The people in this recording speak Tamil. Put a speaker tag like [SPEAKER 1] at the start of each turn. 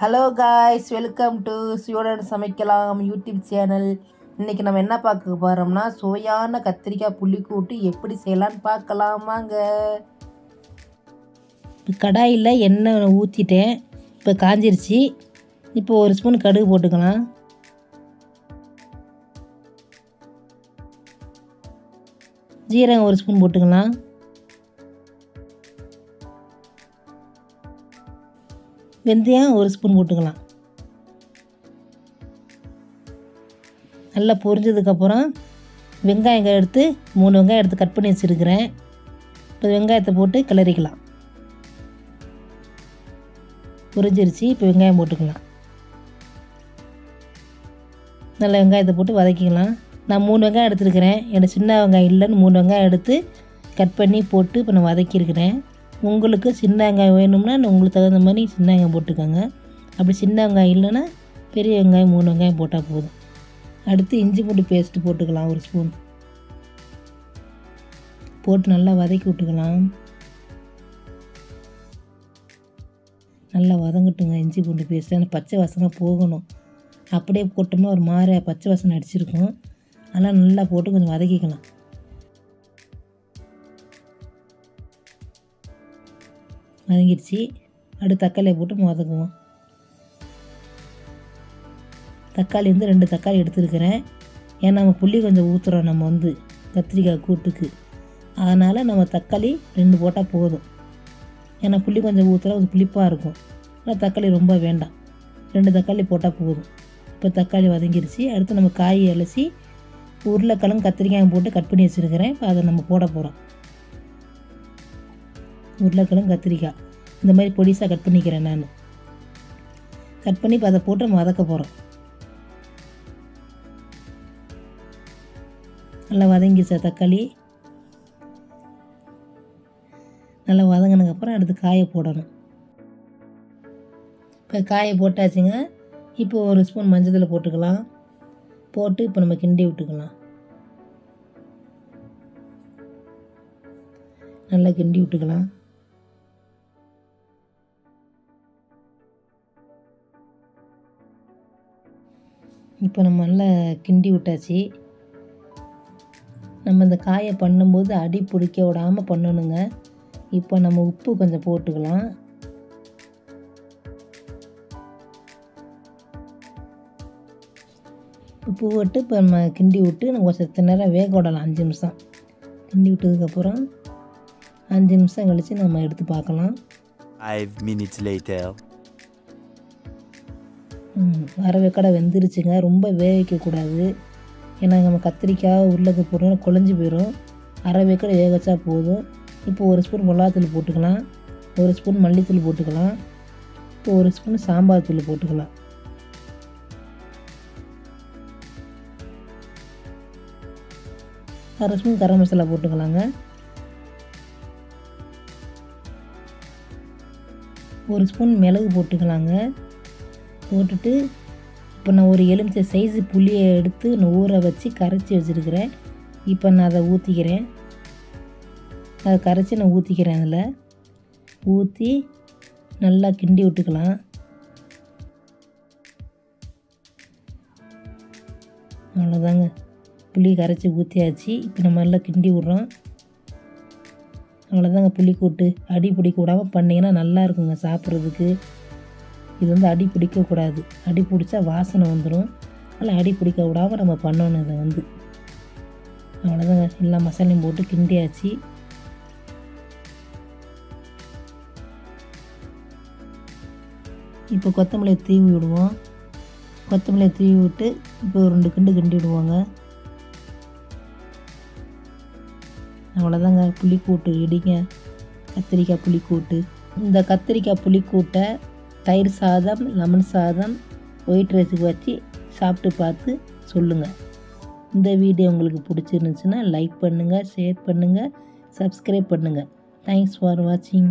[SPEAKER 1] ஹலோ காய்ஸ், வெல்கம் டு சியோடன் சமைக்கலாம் யூடியூப் சேனல். இன்றைக்கி நம்ம என்ன பார்க்க போகிறோம்னா சுவையான கத்திரிக்காய் புளிக்கூட்டு எப்படி செய்யலான்னு பார்க்கலாம் வாங்க. கடாயில் எண்ணெய் ஊற்றிட்டேன், இப்போ காஞ்சிருச்சு. இப்போ ஒரு ஸ்பூன் கடுகு போட்டுக்கலாம். ஜீரகம் ஒரு ஸ்பூன் போட்டுக்கலாம். வெந்தயம் ஒரு ஸ்பூன் போட்டுக்கலாம். நல்லா பொரிஞ்சதுக்கப்புறம் வெங்காயம் எடுத்து 3 வெங்காயம் எடுத்து கட் பண்ணி வச்சுருக்கிறேன். இப்போ வெங்காயத்தை போட்டு கிளறிக்கலாம். பொரிஞ்சிருச்சு. இப்போ வெங்காயம் போட்டுக்கலாம். நல்லா வெங்காயத்தை போட்டு வதக்கிக்கலாம். நான் 3 வெங்காயம் எடுத்துருக்கிறேன். எனக்கு சின்ன வெங்காயம் இல்லைன்னு 3 வெங்காயம் எடுத்து கட் பண்ணி போட்டு இப்போ நான் வதக்கியிருக்கிறேன். உங்களுக்கு சின்ன வெங்காயம் வேணும்னா உங்களுக்கு தகுந்த மாதிரி சின்ன வெங்காயம் போட்டுக்கோங்க. அப்படி சின்ன வெங்காயம் இல்லைன்னா பெரிய வெங்காயம் 3 வெங்காயம் போட்டால் போதும். அடுத்து இஞ்சி பூண்டு பேஸ்ட்டு போட்டுக்கலாம். ஒரு ஸ்பூன் போட்டு நல்லா வதக்கி விட்டுக்கலாம். நல்லா வதங்கட்டுங்க. இஞ்சி பூண்டு பேஸ்ட்டு அந்த பச்சை வாசனை போகணும். அப்படியே போட்டோம்னா ஒரு மாதிரி பச்சை வாசனை அடிச்சிருக்கும். அதெல்லாம் நல்லா போட்டு கொஞ்சம் வதக்கிக்கலாம். வதங்கிடுச்சு. அடுத்து தக்காளியை போட்டு வதக்குவோம். தக்காளி 2 தக்காளி எடுத்துருக்கிறேன். ஏன்னா நம்ம புளி கொஞ்சம் ஊற்றுறோம் நம்ம கத்திரிக்காய் கூட்டுக்கு. அதனால் நம்ம தக்காளி 2 போட்டால் போதும். ஏன்னா புளி கொஞ்சம் ஊற்றுறா கொஞ்சம் புளிப்பாக இருக்கும். ஆனால் தக்காளி ரொம்ப வேண்டாம். 2 தக்காளி போட்டால் போதும். இப்போ தக்காளி வதங்கிடுச்சு. அடுத்து நம்ம காய் அலசி உருளைக்கிழங்கு கத்திரிக்காய் போட்டு கட் பண்ணி வச்சுருக்கிறேன். இப்போ அதை நம்ம போட போகிறோம். உருளைக்கிழங்கு கத்திரிக்காய் இந்த மாதிரி பொடிசாக கட் பண்ணிக்கிறேன். நான் கட் பண்ணி இப்போ அதை போட்டு நம்ம வதக்க போகிறோம். நல்லா வதங்கிச்சா தக்காளி. நல்லா வதங்கினதுக்கப்புறம் அடுத்து காயை போடணும். இப்போ காயை போட்டாச்சுங்க. இப்போ ஒரு ஸ்பூன் மஞ்சள் போட்டுக்கலாம். போட்டு இப்போ நம்ம கிண்டி விட்டுக்கலாம். நல்லா கிண்டி விட்டுக்கலாம். இப்போ நம்ம நல்லா கிண்டி விட்டாச்சு. நம்ம இந்த காயை பண்ணும்போது அடி பிடிக்க விடாமல் பண்ணணுங்க. இப்போ நம்ம உப்பு கொஞ்சம் போட்டுக்கலாம். உப்பு போட்டு இப்போ நம்ம கிண்டி விட்டு நம்ம கொஞ்சம் நேரம் வேக விடலாம். 5 நிமிஷம் கிண்டி விட்டதுக்கப்புறம் 5 நிமிஷம் கழித்து நம்ம எடுத்து பார்க்கலாம்.
[SPEAKER 2] 5 minutes later.
[SPEAKER 1] அரைவேக்காடை வெந்துருச்சுங்க. ரொம்ப வேக வைக்கக்கூடாது. ஏன்னா நம்ம கத்திரிக்காய் உருளைக்கு போட்டோம்னா குழஞ்சி போயிடும். அரைவேக்காடை வேக வச்சா போதும். இப்போ ஒரு ஸ்பூன் மிளகாத்தூள் போட்டுக்கலாம். ஒரு ஸ்பூன் மல்லித்தூள் போட்டுக்கலாம். இப்போ ஒரு ஸ்பூன் சாம்பார் தூள் போட்டுக்கலாம். அரை ஸ்பூன் கரம் மசாலா போட்டுக்கலாங்க. ஒரு ஸ்பூன் மிளகு போட்டுக்கலாங்க. போட்டுட்டு இப்போ நான் ஒரு எலுமிச்சை சைஸு புளியை எடுத்து நான் ஊற வச்சு கரைச்சி வச்சுருக்கிறேன். இப்போ நான் அதை ஊற்றிக்கிறேன். அதை கரைச்சி நான் ஊற்றிக்கிறேன். அதில் ஊற்றி நல்லா கிண்டி விட்டுக்கலாம். அவ்வளோதாங்க, புளி கரைச்சி ஊற்றியாச்சு. இப்போ நம்ம நல்லா கிண்டி விட்றோம். அவ்வளோதாங்க புளிக்கூட்டு. அடி பிடிக்க விடாமல் பண்ணிங்கன்னா நல்லா இருக்குங்க சாப்பிட்றதுக்கு. இது அடி பிடிக்கக்கூடாது. அடி பிடிச்சா வாசனை வந்துடும். அதனால் அடி பிடிக்க விடாமல் நம்ம பண்ணணும். இதை அவ்வளோதாங்க, எல்லா மசாலையும் போட்டு கிண்டியாச்சு. இப்போ கொத்தமல்லியை தூவி விடுவோம். கொத்தமல்லியை தூவி விட்டு இப்போ 2 கிண்டு கிண்டி விடுவோங்க. அவ்வளோதாங்க, புளிக்கூட்டு இடிங்க. கத்திரிக்காய் புளிக்கூட்டு. இந்த கத்திரிக்காய் புளிக்கூட்டை தயிர் சாதம், லெமன் சாதம், ஒயிட் ரைஸுக்கு வச்சு சாப்பிட்டு பார்த்து சொல்லுங்கள். இந்த வீடியோ உங்களுக்கு பிடிச்சிருந்துச்சுன்னா லைக் பண்ணுங்கள், ஷேர் பண்ணுங்கள், சப்ஸ்கிரைப் பண்ணுங்கள். தேங்க்ஸ் ஃபார் வாட்சிங்.